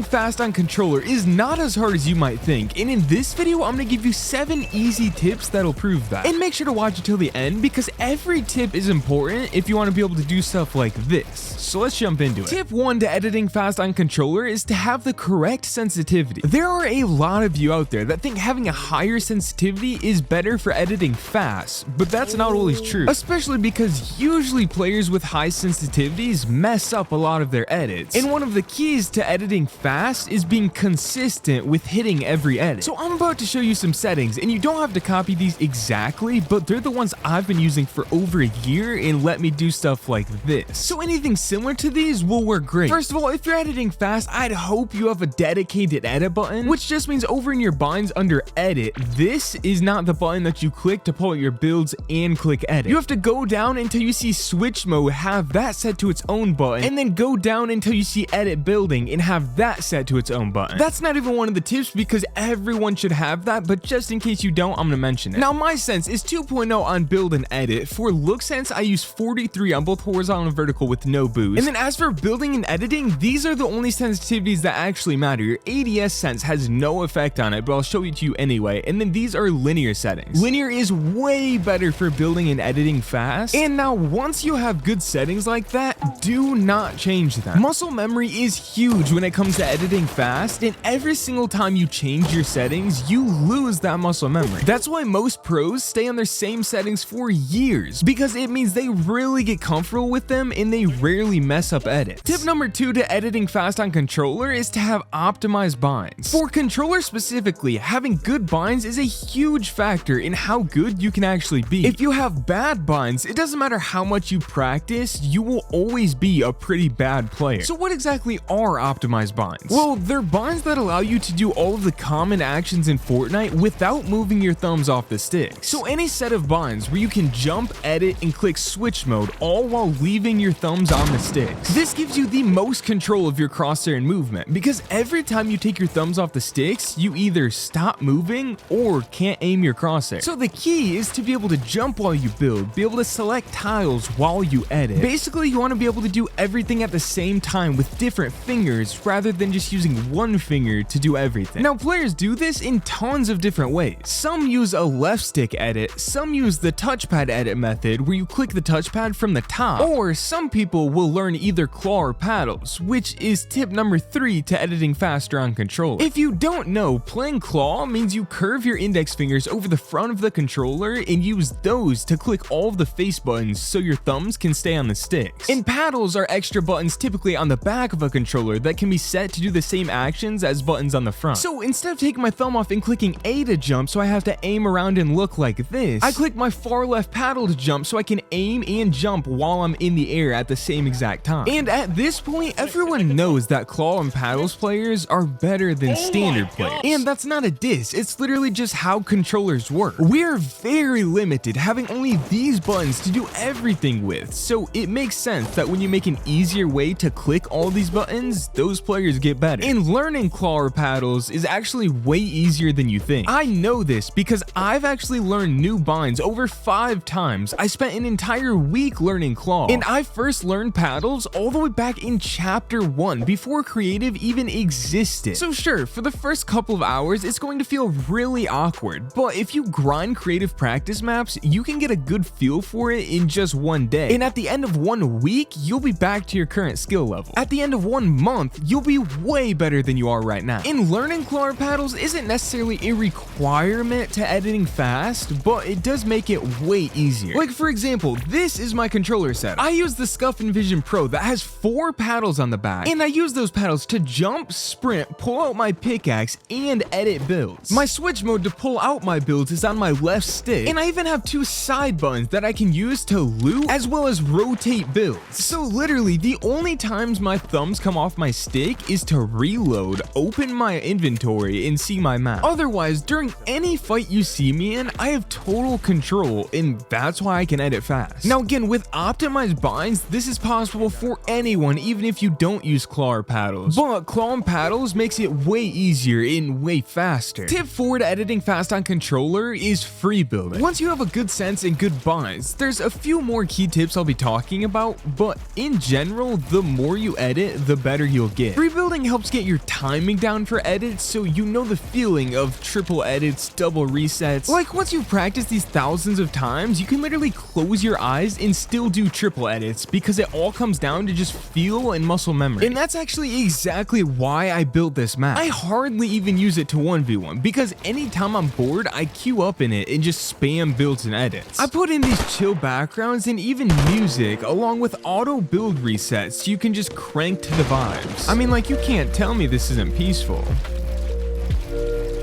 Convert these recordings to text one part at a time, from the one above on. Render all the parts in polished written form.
fast on controller is not as hard as you might think, and in this video I'm going to give you 7 easy tips that'll prove that. And make sure to watch it till the end because every tip is important if you want to be able to do stuff like this. So let's jump into it. Tip 1 to editing fast on controller is to have the correct sensitivity. There are a lot of you out there that think having a higher sensitivity is better for editing fast, but that's not always true, especially because usually players with high sensitivities mess up a lot of their edits. And one of the keys to editing fast is being consistent with hitting every edit. So I'm about to show you some settings, and you don't have to copy these exactly, but they're the ones I've been using for over a year and let me do stuff like this. So anything similar to these will work great. First of all, if you're editing fast, I'd hope you have a dedicated edit button, which just means over in your binds under edit, this is not the button that you click to pull out your builds and click edit. You have to go down until you see switch mode, have that set to its own button, and then go down until you see edit building and have that set to its own button. That's not even one of the tips because everyone should have that, but just in case you don't, I'm gonna mention it. Now my sense is 2.0 on build and edit. For look sense, I use 43 on both horizontal and vertical with no boost. And then as for building and editing, these are the only sensitivities that actually matter. Your ADS sense has no effect on it, but I'll show it to you anyway. And then these are linear settings. Linear is way better for building and editing fast. And now once you have good settings like that, do not change them. Muscle memory is huge when it comes to editing fast, and every single time you change your settings, you lose that muscle memory. That's why most pros stay on their same settings for years, because it means they really get comfortable with them and they rarely mess up edits. Tip number 2 to editing fast on controller is to have optimized binds. For controller specifically, having good binds is a huge factor in how good you can actually be. If you have bad binds, it doesn't matter how much you practice, you will always be a pretty bad player. So what exactly are optimized binds? Well, they're binds that allow you to do all of the common actions in Fortnite without moving your thumbs off the sticks. So any set of binds where you can jump, edit, and click switch mode all while leaving your thumbs on the sticks. This gives you the most control of your crosshair and movement, because every time you take your thumbs off the sticks, you either stop moving or can't aim your crosshair. So the key is to be able to jump while you build, be able to select tiles while you edit. Basically, you want to be able to do everything at the same time with different fingers rather than just using one finger to do everything. Now, players do this in tons of different ways. Some use a left stick edit, some use the touchpad edit method where you click the touchpad from the top, or some people will learn either claw or paddles, which is tip number 3 to editing faster on controller. If you don't know, playing claw means you curve your index fingers over the front of the controller and use those to click all of the face buttons so your thumbs can stay on the sticks. And paddles are extra buttons typically on the back of a controller that can be set to do the same actions as buttons on the front. So instead of taking my thumb off and clicking A to jump so I have to aim around and look like this, I click my far left paddle to jump so I can aim and jump while I'm in the air at the same exact time. And at this point, everyone knows that claw and paddles players are better than standard players. And that's not a diss, it's literally just how controllers work. We're very limited, having only these buttons to do everything with, so it makes sense that when you make an easier way to click all these buttons, those players get better. And learning claw or paddles is actually way easier than you think. I know this because I've actually learned new binds over 5 times. I spent an entire week learning claw, and I first learned paddles all the way back in chapter 1 before creative even existed. So sure, for the first couple of hours, it's going to feel really awkward, but if you grind creative practice maps, you can get a good feel for it in just one day. And at the end of 1 week, you'll be back to your current skill level. At the end of 1 month, you'll be way better than you are right now. And learning claw or paddles isn't necessarily a requirement to editing fast, but it does make it way easier. Like for example, this is my controller setup. I use the Scuff Envision Pro that has 4 paddles on the back, and I use those paddles to jump, sprint, pull out my pickaxe, and edit builds. My switch mode to pull out my builds is on my left stick, and I even have 2 side buttons that I can use to loot as well as rotate builds. So literally the only times my thumbs come off my stick is to reload, open my inventory, and see my map. Otherwise, during any fight you see me in, I have total control, and that's why I can edit fast. Now again, with optimized binds, this is possible for anyone, even if you don't use claw or paddles. But claw and paddles makes it way easier and way faster. Tip 4 to editing fast on controller is free building. Once you have a good sense and good binds, there's a few more key tips I'll be talking about, but in general, the more you edit, the better you'll get. Freebuilding Freebilding helps get your timing down for edits, so you know the feeling of triple edits, double resets. Like once you've practiced these thousands of times, you can literally close your eyes and still do triple edits because it all comes down to just feel and muscle memory. And that's actually exactly why I built this map. I hardly even use it to 1v1 because anytime I'm bored, I queue up in it and just spam builds and edits. I put in these chill backgrounds and even music along with auto build resets so you can just crank to the vibes. I mean, like, you can't tell me this isn't peaceful.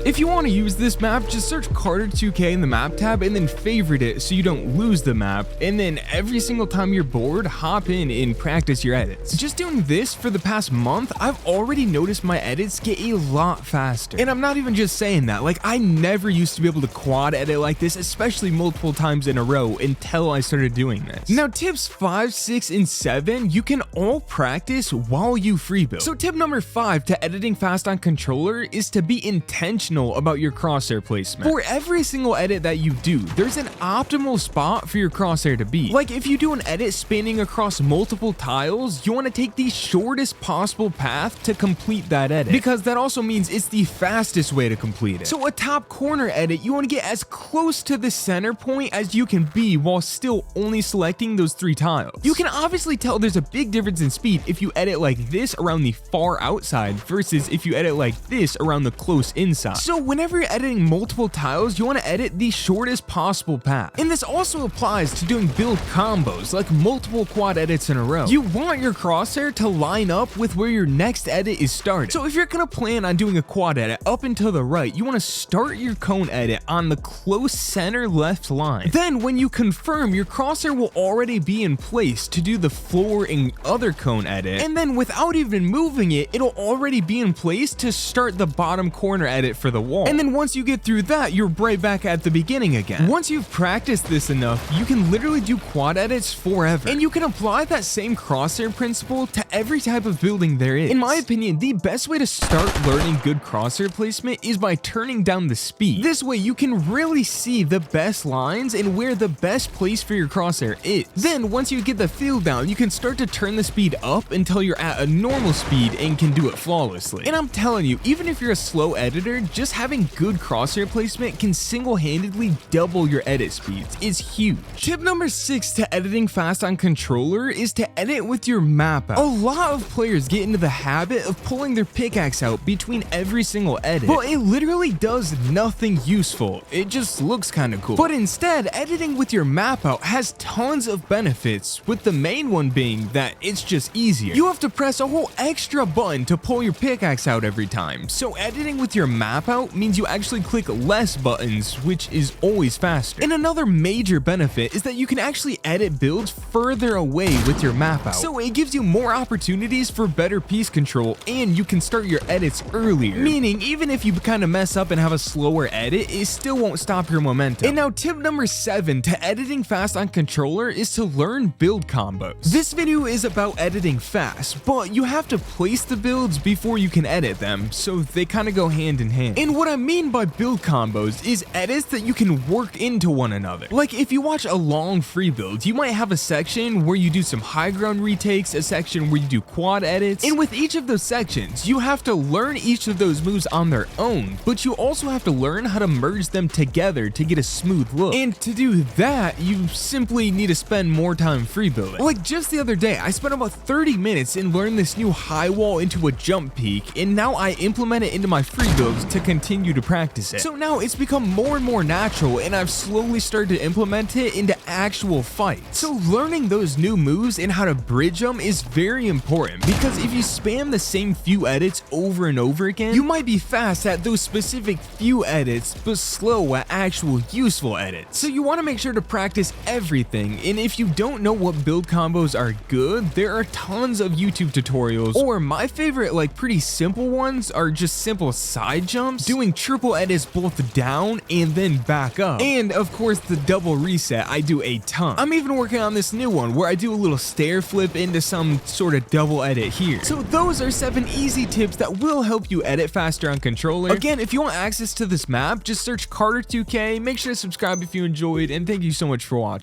If you want to use this map, just search Carter 2K in the map tab and then favorite it so you don't lose the map, and then every single time you're bored, hop in and practice your edits. Just doing this for the past month, I've already noticed my edits get a lot faster. And I'm not even just saying that, like, I never used to be able to quad edit like this, especially multiple times in a row until I started doing this. Now tips 5, 6, and 7, you can all practice while you free build. So tip number 5 to editing fast on controller is to be intentional about your crosshair placement. For every single edit that you do, there's an optimal spot for your crosshair to be. Like if you do an edit spanning across multiple tiles, you want to take the shortest possible path to complete that edit, because that also means it's the fastest way to complete it. So a top corner edit, you want to get as close to the center point as you can be while still only selecting those 3 tiles. You can obviously tell there's a big difference in speed if you edit like this around the far outside versus if you edit like this around the close inside. So whenever you're editing multiple tiles, you want to edit the shortest possible path. And this also applies to doing build combos, like multiple quad edits in a row. You want your crosshair to line up with where your next edit is started. So if you're going to plan on doing a quad edit up and to the right, you want to start your cone edit on the close center left line. Then when you confirm, your crosshair will already be in place to do the floor and other cone edit. And then without even moving it, it'll already be in place to start the bottom corner edit for the wall. And then once you get through that, you're right back at the beginning again. Once you've practiced this enough, you can literally do quad edits forever. And you can apply that same crosshair principle to every type of building there is. In my opinion, the best way to start learning good crosshair placement is by turning down the speed. This way you can really see the best lines and where the best place for your crosshair is. Then once you get the feel down, you can start to turn the speed up until you're at a normal speed and can do it flawlessly. And I'm telling you, even if you're a slow editor, just having good crosshair placement can single-handedly double your edit speeds. It's huge. Tip number 6 to editing fast on controller is to edit with your map out. A lot of players get into the habit of pulling their pickaxe out between every single edit, but it literally does nothing useful. It just looks kind of cool. But instead, editing with your map out has tons of benefits, with the main one being that it's just easier. You have to press a whole extra button to pull your pickaxe out every time, so editing with your map out means you actually click less buttons, which is always faster. And another major benefit is that you can actually edit builds further away with your map out, so it gives you more opportunities for better piece control, and you can start your edits earlier, meaning even if you kind of mess up and have a slower edit, it still won't stop your momentum. And now tip number 7 to editing fast on controller is to learn build combos. This video is about editing fast, but you have to place the builds before you can edit them, so they kind of go hand in hand. And what I mean by build combos is edits that you can work into one another. Like if you watch a long free build, you might have a section where you do some high ground retakes, a section where you do quad edits, and with each of those sections, you have to learn each of those moves on their own, but you also have to learn how to merge them together to get a smooth look. And to do that, you simply need to spend more time free building. Like just the other day, I spent about 30 minutes and learned this new high wall into a jump peak, and now I implement it into my free builds to continue to practice it. So now it's become more and more natural, and I've slowly started to implement it into actual fights. So learning those new moves and how to bridge them is very important, because if you spam the same few edits over and over again, you might be fast at those specific few edits, but slow at actual useful edits. So you want to make sure to practice everything, and if you don't know what build combos are good, there are tons of YouTube tutorials, or my favorite, like pretty simple ones, are just simple side jumps, doing triple edits both down and then back up, and of course the double reset I do a ton. I'm even working on this new one where I do a little stair flip into some sort of double edit here. So those are 7 easy tips that will help you edit faster on controller. Again, if you want access to this map, just search Carter 2K, make sure to subscribe if you enjoyed, and thank you so much for watching.